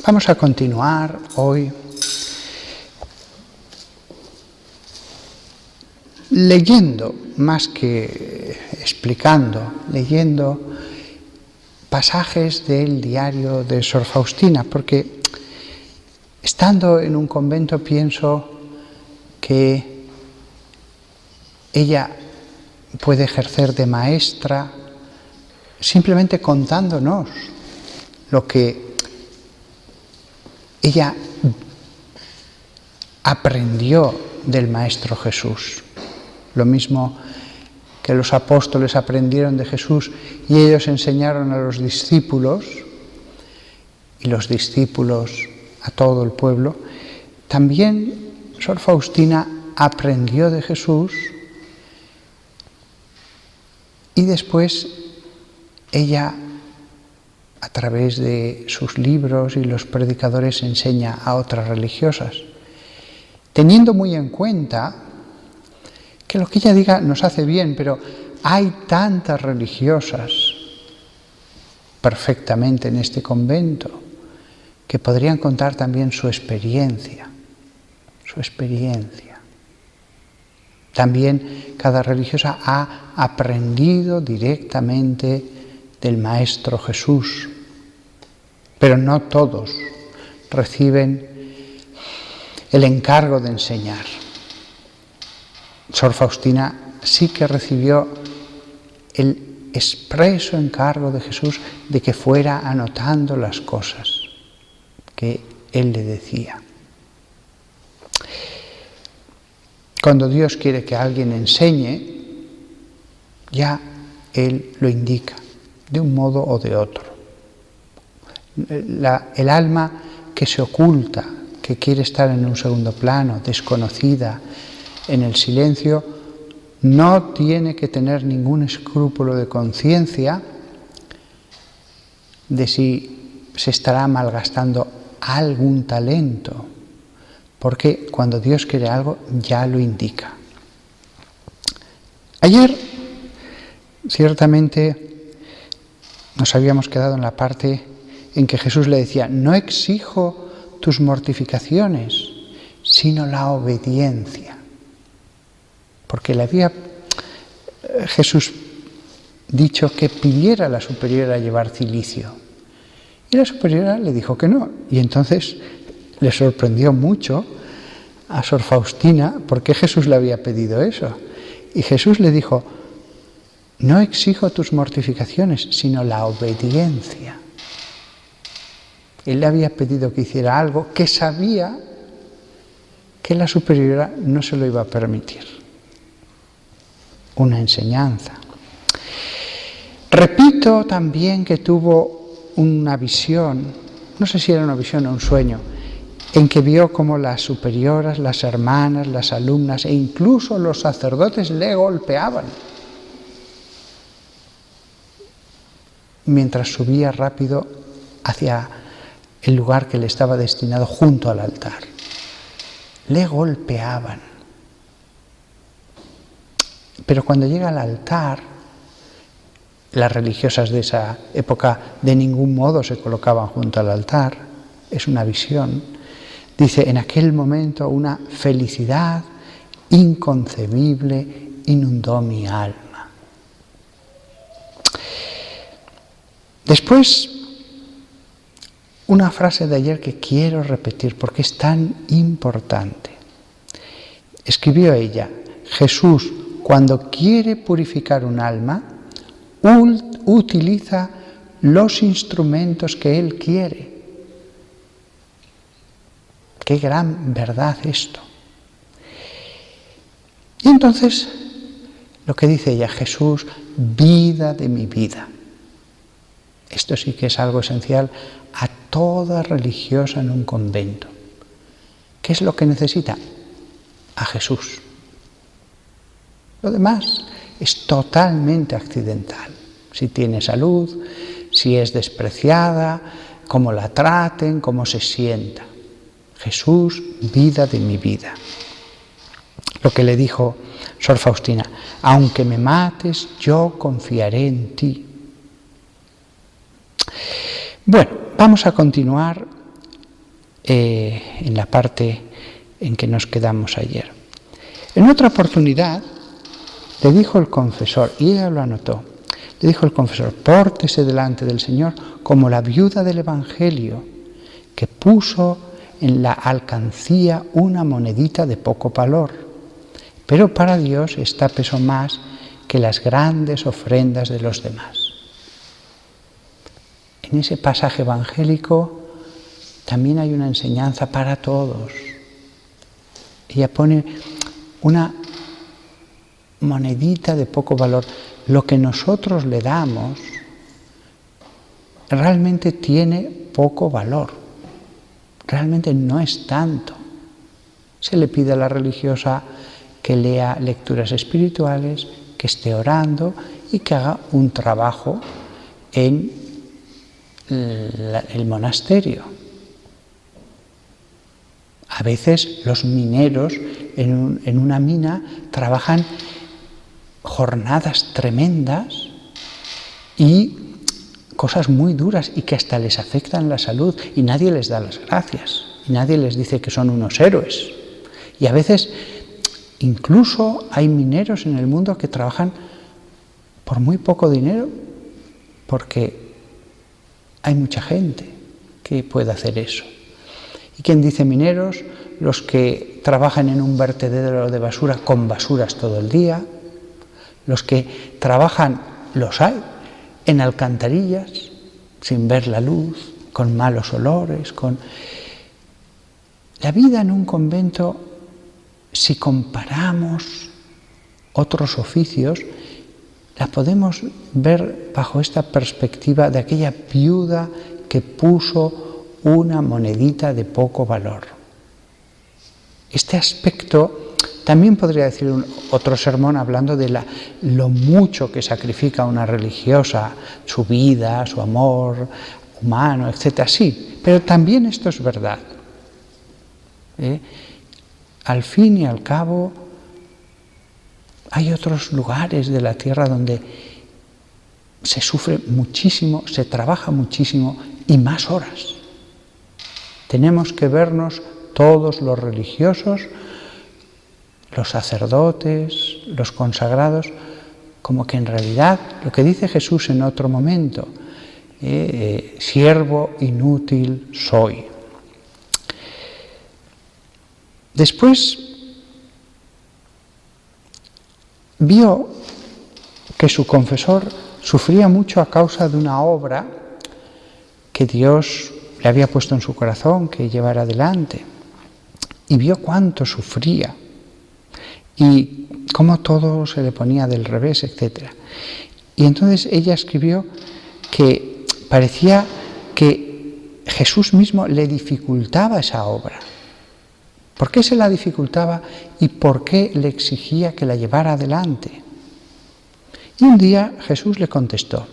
Vamos a continuar hoy leyendo, más que explicando, leyendo pasajes del diario de Sor Faustina, porque estando en un convento pienso que ella puede ejercer de maestra simplemente contándonos lo que ella aprendió del Maestro Jesús. Lo mismo que los apóstoles aprendieron de Jesús y ellos enseñaron a los discípulos, y los discípulos a todo el pueblo, también Sor Faustina aprendió de Jesús y después ella, a través de sus libros y los predicadores, enseña a otras religiosas, teniendo muy en cuenta que lo que ella diga nos hace bien, pero hay tantas religiosas perfectamente en este convento que podrían contar también su experiencia. También cada religiosa ha aprendido directamente del Maestro Jesús, pero no todos reciben el encargo de enseñar. Sor Faustina sí que recibió el expreso encargo de Jesús de que fuera anotando las cosas que Él le decía. Cuando Dios quiere que alguien enseñe, ya Él lo indica, de un modo o de otro. El alma que se oculta, que quiere estar en un segundo plano, desconocida, en el silencio, no tiene que tener ningún escrúpulo de conciencia de si se estará malgastando algún talento, porque cuando Dios quiere algo ya lo indica. Ayer, ciertamente, nos habíamos quedado en la parte en que Jesús le decía: no exijo tus mortificaciones, sino la obediencia. Porque le había Jesús dicho que pidiera a la superiora llevar cilicio. Y la superiora le dijo que no. Y entonces le sorprendió mucho a Sor Faustina por qué Jesús le había pedido eso. Y Jesús le dijo: no exijo tus mortificaciones, sino la obediencia. Él le había pedido que hiciera algo que sabía que la superiora no se lo iba a permitir. Una enseñanza. Repito también que tuvo una visión, no sé si era una visión o un sueño, en que vio como las superioras, las hermanas, las alumnas e incluso los sacerdotes le golpeaban mientras subía rápido hacia el lugar que le estaba destinado junto al altar. Le golpeaban. Pero cuando llega al altar, las religiosas de esa época de ningún modo se colocaban junto al altar, es una visión. Dice: en aquel momento una felicidad inconcebible inundó mi alma. Después, una frase de ayer que quiero repetir porque es tan importante. Escribió ella: Jesús, cuando quiere purificar un alma, utiliza los instrumentos que Él quiere. Qué gran verdad esto. Y entonces, lo que dice ella: Jesús, vida de mi vida. Esto sí que es algo esencial a toda religiosa en un convento. ¿Qué es lo que necesita? A Jesús. Lo demás es totalmente accidental. Si tiene salud, si es despreciada, cómo la traten, cómo se sienta. Jesús, vida de mi vida. Lo que le dijo Sor Faustina: aunque me mates, yo confiaré en ti. Bueno, vamos a continuar en la parte en que nos quedamos ayer. En otra oportunidad le dijo el confesor, y ella lo anotó, le dijo el confesor: pórtese delante del Señor como la viuda del Evangelio, que puso en la alcancía una monedita de poco valor, pero para Dios esta pesó más que las grandes ofrendas de los demás. En ese pasaje evangélico también hay una enseñanza para todos. Ella pone una monedita de poco valor. Lo que nosotros le damos realmente tiene poco valor. Realmente no es tanto. Se le pide a la religiosa que lea lecturas espirituales, que esté orando y que haga un trabajo en el monasterio. A veces los mineros en una mina trabajan jornadas tremendas y cosas muy duras y que hasta les afectan la salud y nadie les da las gracias y nadie les dice que son unos héroes. Y a veces incluso hay mineros en el mundo que trabajan por muy poco dinero porque hay mucha gente que puede hacer eso. ¿Y quién dice mineros? Los que trabajan en un vertedero de basura con basuras todo el día, los que trabajan, los hay, en alcantarillas, sin ver la luz, con malos olores, La vida en un convento, si comparamos otros oficios, la podemos ver bajo esta perspectiva de aquella viuda que puso una monedita de poco valor. Este aspecto también podría decir otro sermón hablando de lo mucho que sacrifica una religiosa, su vida, su amor humano, etc. Sí, pero también esto es verdad. Al fin y al cabo, hay otros lugares de la tierra donde se sufre muchísimo, se trabaja muchísimo y más horas. Tenemos que vernos todos los religiosos, los sacerdotes, los consagrados, como que en realidad lo que dice Jesús en otro momento, siervo inútil soy. Después vio que su confesor sufría mucho a causa de una obra que Dios le había puesto en su corazón que llevara adelante. Y vio cuánto sufría y cómo todo se le ponía del revés, etc. Y entonces ella escribió que parecía que Jesús mismo le dificultaba esa obra. ¿Por qué se la dificultaba y por qué le exigía que la llevara adelante? Y un día Jesús le contestó,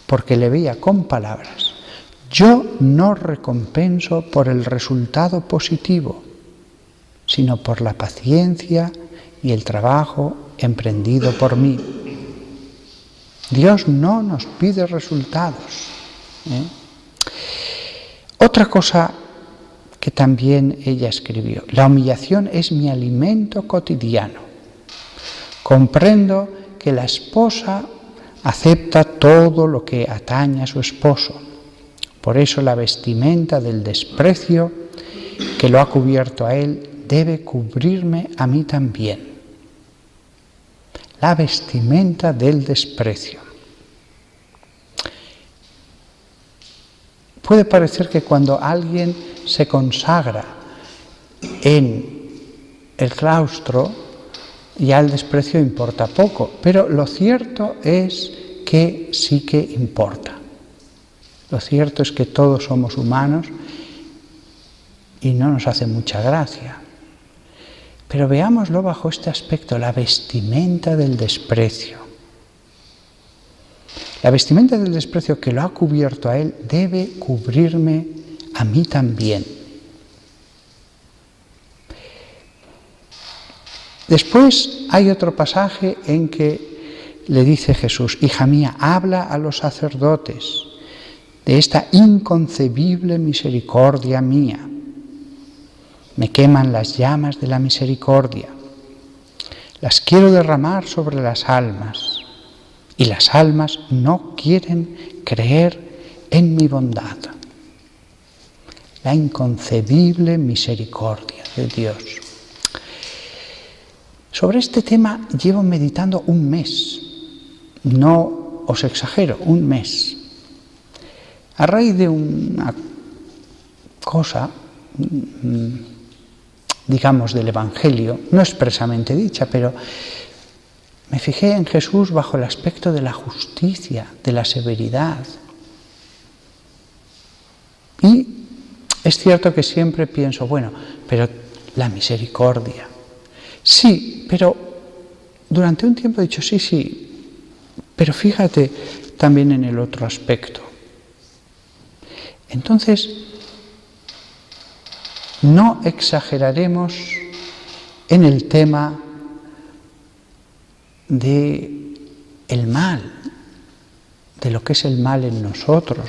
porque le veía con palabras: yo no recompenso por el resultado positivo, sino por la paciencia y el trabajo emprendido por mí. Dios no nos pide resultados. Otra cosa que también ella escribió: la humillación es mi alimento cotidiano. Comprendo que la esposa acepta todo lo que atañe a su esposo. Por eso la vestimenta del desprecio que lo ha cubierto a él debe cubrirme a mí también. La vestimenta del desprecio. Puede parecer que cuando alguien se consagra en el claustro, ya el desprecio importa poco, pero lo cierto es que sí que importa. Lo cierto es que todos somos humanos y no nos hace mucha gracia. Pero veámoslo bajo este aspecto, la vestimenta del desprecio. La vestimenta del desprecio que lo ha cubierto a él debe cubrirme a mí también. Después hay otro pasaje en que le dice Jesús: hija mía, habla a los sacerdotes de esta inconcebible misericordia mía. Me queman las llamas de la misericordia. Las quiero derramar sobre las almas, y las almas no quieren creer en mi bondad. La inconcebible misericordia de Dios. Sobre este tema llevo meditando un mes, no os exagero, un mes. A raíz de una cosa, digamos, del Evangelio, no expresamente dicha, pero me fijé en Jesús bajo el aspecto de la justicia, de la severidad. Y es cierto que siempre pienso, bueno, pero la misericordia. Sí, pero durante un tiempo he dicho, sí, pero fíjate también en el otro aspecto. Entonces, no exageraremos en el tema de el mal, de lo que es el mal en nosotros.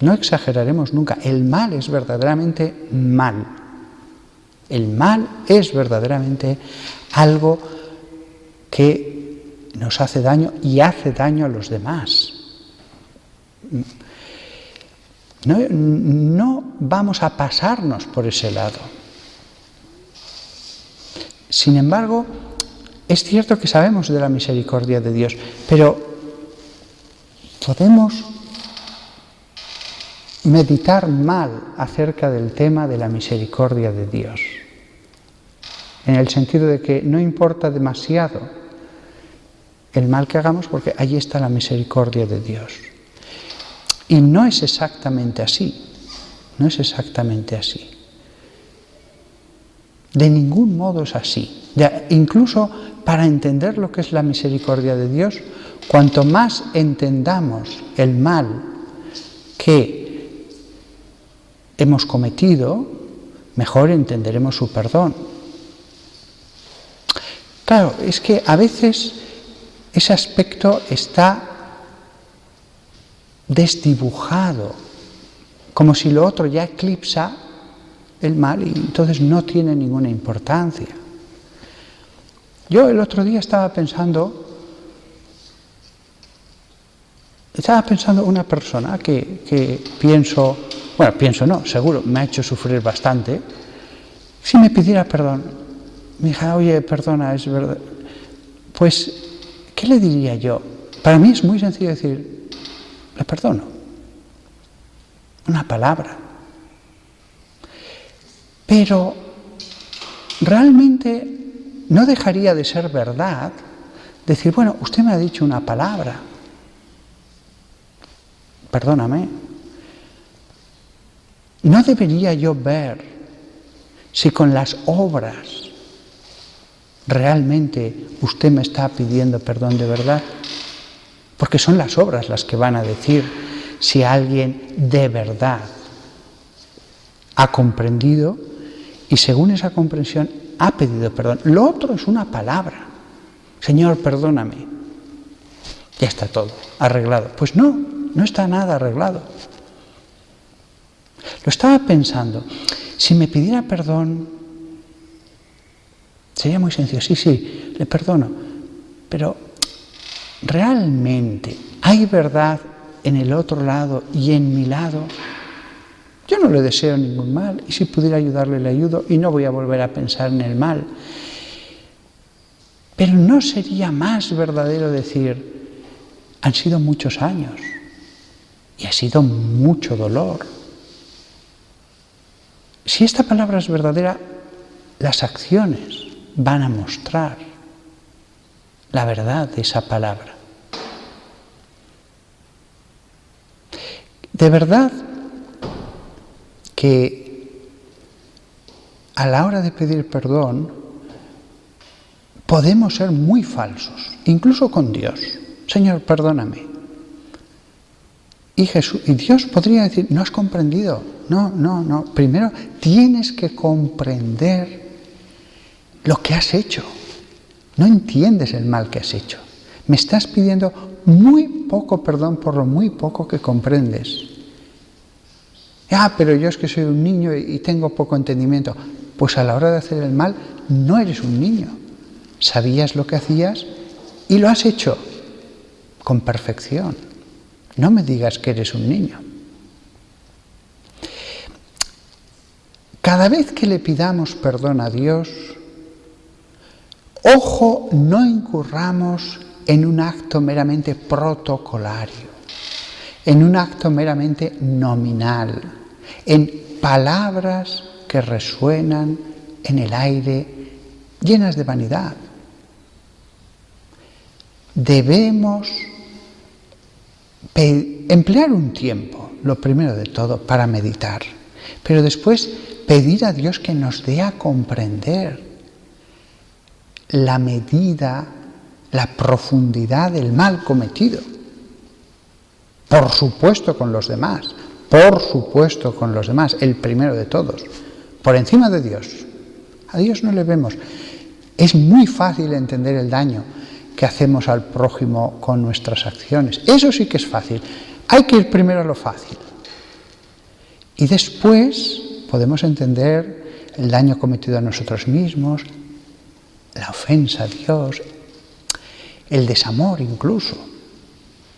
No exageraremos nunca. El mal es verdaderamente mal. El mal es verdaderamente algo que nos hace daño y hace daño a los demás. No vamos a pasarnos por ese lado. Sin embargo, es cierto que sabemos de la misericordia de Dios, pero podemos meditar mal acerca del tema de la misericordia de Dios, en el sentido de que no importa demasiado el mal que hagamos porque allí está la misericordia de Dios. Y no es exactamente así, no es exactamente así. De ningún modo es así. Incluso para entender lo que es la misericordia de Dios, cuanto más entendamos el mal que hemos cometido, mejor entenderemos su perdón. Claro, es que a veces ese aspecto está desdibujado, como si lo otro ya eclipsa el mal y entonces no tiene ninguna importancia. Yo el otro día estaba pensando una persona que pienso no, seguro, me ha hecho sufrir bastante. Si me pidiera perdón, me dijera, oye, perdona, es verdad, pues, ¿qué le diría yo? Para mí es muy sencillo decir, le perdono. Una palabra. Pero realmente no dejaría de ser verdad decir, bueno, usted me ha dicho una palabra, perdóname. ¿No debería yo ver si con las obras realmente usted me está pidiendo perdón de verdad? Porque son las obras las que van a decir si alguien de verdad ha comprendido y según esa comprensión ha pedido perdón. Lo otro es una palabra. Señor, perdóname. Ya está todo arreglado. Pues no está nada arreglado. Lo estaba pensando. Si me pidiera perdón, sería muy sencillo. Sí, le perdono. Pero ¿realmente hay verdad en el otro lado y en mi lado? Yo no le deseo ningún mal y si pudiera ayudarle, le ayudo y no voy a volver a pensar en el mal. Pero ¿no sería más verdadero decir, han sido muchos años y ha sido mucho dolor? Si esta palabra es verdadera, las acciones van a mostrar la verdad de esa palabra. De verdad que a la hora de pedir perdón podemos ser muy falsos, incluso con Dios. Señor, perdóname. Y Dios podría decir, no has comprendido. No. Primero tienes que comprender lo que has hecho. No entiendes el mal que has hecho. Me estás pidiendo muy poco perdón por lo muy poco que comprendes. Pero yo es que soy un niño y tengo poco entendimiento. Pues a la hora de hacer el mal no eres un niño. Sabías lo que hacías y lo has hecho con perfección. No me digas que eres un niño. Cada vez que le pidamos perdón a Dios, ojo, no incurramos en un acto meramente protocolario, en un acto meramente nominal, en palabras que resuenan en el aire, llenas de vanidad. Debemos emplear un tiempo, lo primero de todo, para meditar, pero después pedir a Dios que nos dé a comprender la medida, la profundidad del mal cometido. Por supuesto con los demás, el primero de todos, por encima de Dios. A Dios no le vemos. Es muy fácil entender el daño que hacemos al prójimo con nuestras acciones. Eso sí que es fácil. Hay que ir primero a lo fácil. Y después podemos entender el daño cometido a nosotros mismos, la ofensa a Dios, el desamor incluso.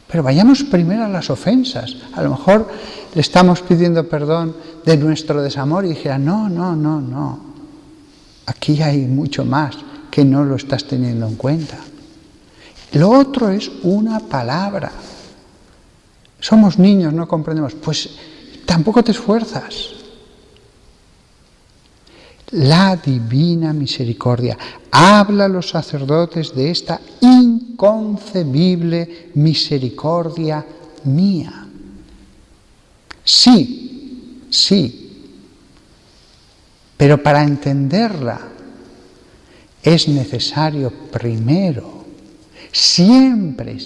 Pero vayamos primero a las ofensas. A lo mejor le estamos pidiendo perdón de nuestro desamor y dijera, no. Aquí hay mucho más que no lo estás teniendo en cuenta. Lo otro es una palabra. Somos niños, no comprendemos. Pues tampoco te esfuerzas. La divina misericordia. Habla a los sacerdotes de esta inconcebible misericordia mía. Sí. Pero para entenderla es necesario primero, siempre,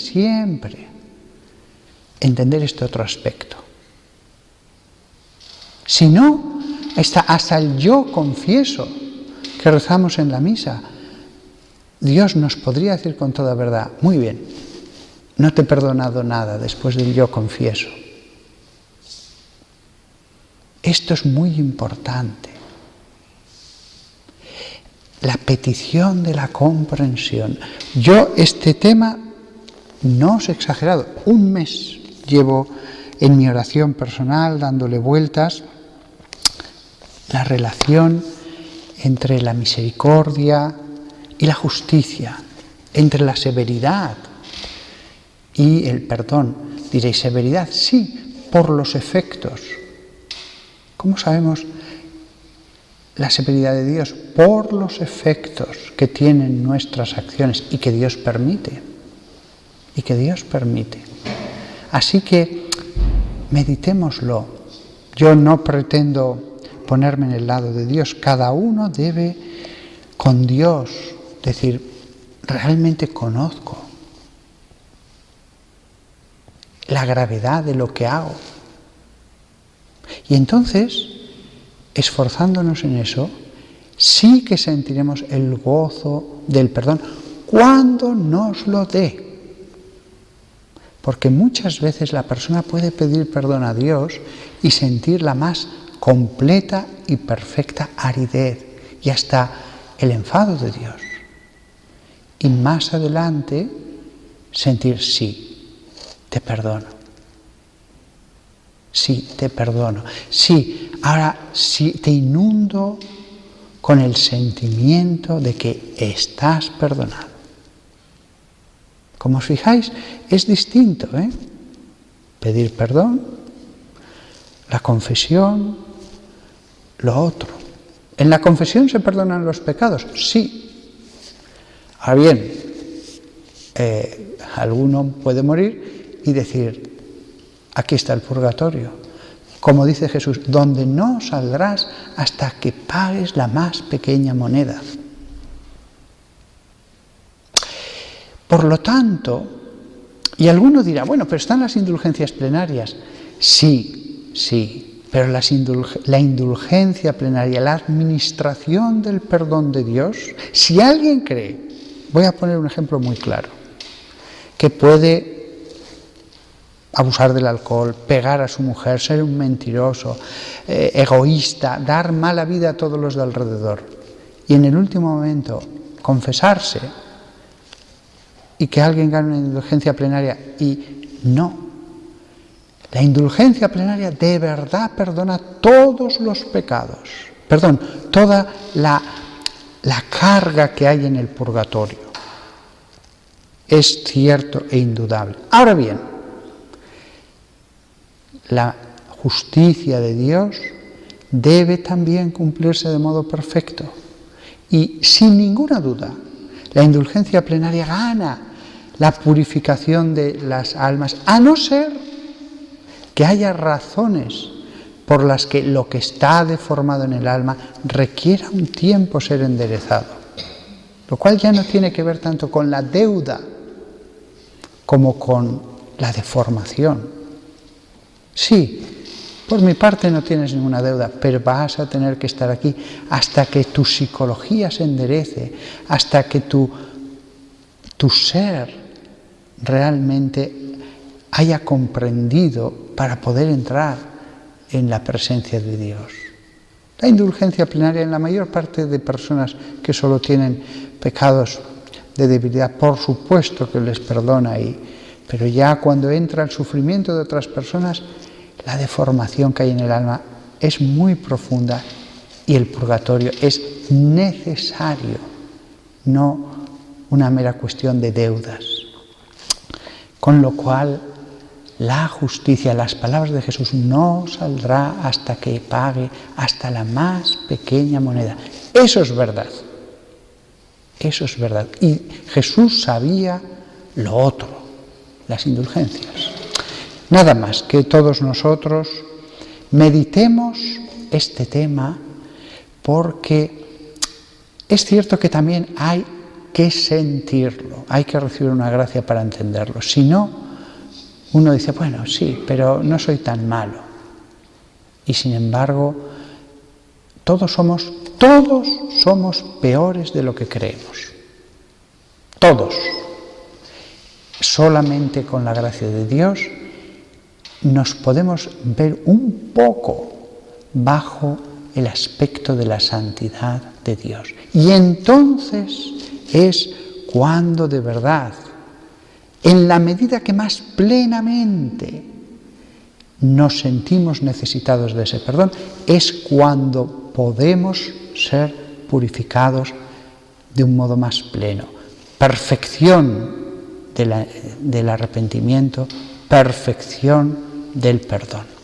entender este otro aspecto. Si no, hasta el yo confieso que rezamos en la misa, Dios nos podría decir con toda verdad, muy bien, no te he perdonado nada después del yo confieso. Esto es muy importante. La petición de la comprensión. Yo este tema, no os he exagerado, 1 mes llevo en mi oración personal dándole vueltas, la relación entre la misericordia y la justicia, entre la severidad y el perdón. Diréis, ¿severidad? Sí, por los efectos. ¿Cómo sabemos la severidad de Dios? Por los efectos que tienen nuestras acciones y que Dios permite. Así que meditémoslo. Yo no pretendo ponerme en el lado de Dios. Cada uno debe con Dios decir, realmente conozco la gravedad de lo que hago. Y entonces, esforzándonos en eso, sí que sentiremos el gozo del perdón cuando nos lo dé. Porque muchas veces la persona puede pedir perdón a Dios y sentir la más completa y perfecta aridez y hasta el enfado de Dios. Y más adelante sentir, sí, te perdono. Sí, te perdono. Sí, ahora sí te inundo con el sentimiento de que estás perdonado. Como os fijáis, es distinto, pedir perdón, la confesión, lo otro. ¿En la confesión se perdonan los pecados? Sí. Ahora bien, alguno puede morir y decir, aquí está el purgatorio. Como dice Jesús, donde no saldrás hasta que pagues la más pequeña moneda. Por lo tanto, y alguno dirá, bueno, pero están las indulgencias plenarias. Sí, pero la indulgencia plenaria, la administración del perdón de Dios, si alguien cree, voy a poner un ejemplo muy claro, que puede abusar del alcohol, pegar a su mujer, ser un mentiroso, egoísta, dar mala vida a todos los de alrededor. Y en el último momento confesarse y que alguien gane una indulgencia plenaria y no. La indulgencia plenaria de verdad perdona todos los pecados, toda la carga que hay en el purgatorio. Es cierto e indudable. Ahora bien, la justicia de Dios debe también cumplirse de modo perfecto. Y sin ninguna duda, la indulgencia plenaria gana la purificación de las almas, a no ser que haya razones por las que lo que está deformado en el alma requiera un tiempo ser enderezado, lo cual ya no tiene que ver tanto con la deuda como con la deformación. Sí, por mi parte no tienes ninguna deuda, pero vas a tener que estar aquí hasta que tu psicología se enderece, hasta que tu ser realmente haya comprendido para poder entrar en la presencia de Dios. La indulgencia plenaria en la mayor parte de personas que solo tienen pecados de debilidad, por supuesto que les perdona, pero ya cuando entra el sufrimiento de otras personas, la deformación que hay en el alma es muy profunda y el purgatorio es necesario, no una mera cuestión de deudas. Con lo cual, la justicia, las palabras de Jesús, no saldrá hasta que pague hasta la más pequeña moneda. Eso es verdad. Eso es verdad. Y Jesús sabía lo otro, las indulgencias. Nada más que todos nosotros meditemos este tema, porque es cierto que también hay que sentirlo, hay que recibir una gracia para entenderlo. Si no, uno dice, bueno, sí, pero no soy tan malo. Y sin embargo, todos somos peores de lo que creemos. Todos. Solamente con la gracia de Dios nos podemos ver un poco bajo el aspecto de la santidad de Dios. Y entonces es cuando de verdad, en la medida que más plenamente nos sentimos necesitados de ese perdón, es cuando podemos ser purificados de un modo más pleno. Perfección del arrepentimiento, perfección del perdón.